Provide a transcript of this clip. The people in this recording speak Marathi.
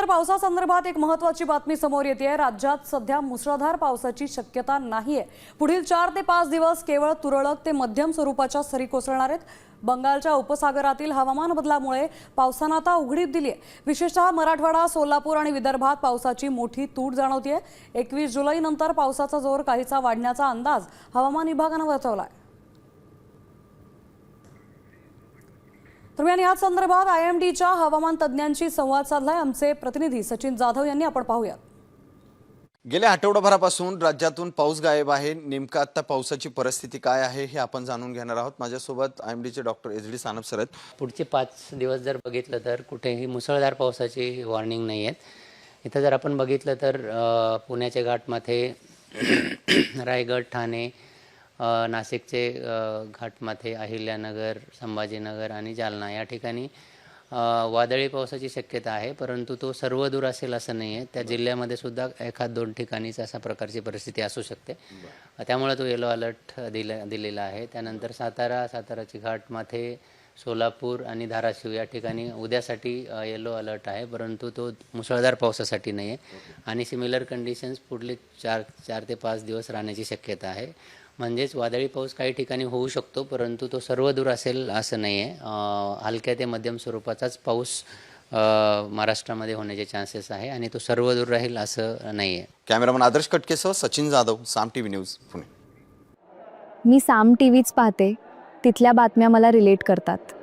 पावसासंदर्भात एक महत्त्वाची बातमी समोर येते। राज्यात सध्या मुसळधार पावसाची शक्यता नाहीये। पुढील 4 ते 5 दिवस केवळ तुरळक ते मध्यम स्वरूपाच्या सरी कोसळणार आहेत। बंगालच्या उपसागरातील हवामान बदलामुळे पावसाने आता उघडीप दिली आहे। विशेषतः मराठवाडा, सोलापूर आणि विदर्भात पावसाची मोठी तूट जाणवतेय। 21 जुलैनंतर पावसाचा जोर काहीसा वाढण्याचा अंदाज हवामान विभागाने वर्तवला आहे। दरम्यान या संदर्भात IMDच्या हवामान तज्ञांशी संवाद साधलाय आमचे प्रतिनिधी सचिन जाधव यांनी। आपण पाहूया। गेल्या आठवडाभरापासून राज्यातून पाऊस गायब आहे। नेमका आता पावसाची परिस्थिती काय आहे हे आपण जाणून घेणार आहोत। माझ्यासोबत IMDचे डॉक्टर HD सानप सर आहेत। पुढचे 5 दिवस जर बघितलं तर कुठेही मुसळधार पावसाची वॉर्निंग नाही आहे। इथं जर आपण बघितलं तर पुण्याच्या घाटमध्ये रायगड, ठाणे, नाशिकचे घाटमध्ये अहिल्यानगर, संभाजीनगर आणि जालना या ठिकाणी वादळी पावसाची शक्यता आहे, परंतु तो सर्व दूर असेल असं नाही आहे। त्या जिल्ह्यामध्ये सुद्धा 1-2 ठिकाणीच अशा प्रकारची परिस्थिती असू शकते। त्यामुळे तो येलो अलर्ट दिलेला आहे। त्यानंतर साताराची घाटमध्ये, सोलापूर आणि धाराशिव या ठिकाणी उद्यासाठी येलो अलर्ट आहे, परंतु तो मुसळधार पावसासाठी नाही आहे। आणि सिमिलर कंडिशन्स पुढले 4 ते 5 दिवस राहण्याची शक्यता आहे। म्हणजेच वादळी पाऊस काही ठिकाणी होऊ शकतो, परंतु तो सर्व दूर असेल असं नाही आहे। हलक्या ते मध्यम स्वरूपाचाच पाऊस महाराष्ट्रामध्ये होण्याचे चान्सेस आहे आणि तो सर्व दूर राहील असं नाही आहे। कॅमेरामन आदर्श कटकेसह सचिन जाधव, साम TV न्यूज, पुणे। मी साम टीव्हीच पाहते, तिथल्या बातम्या मला रिलेट करतात।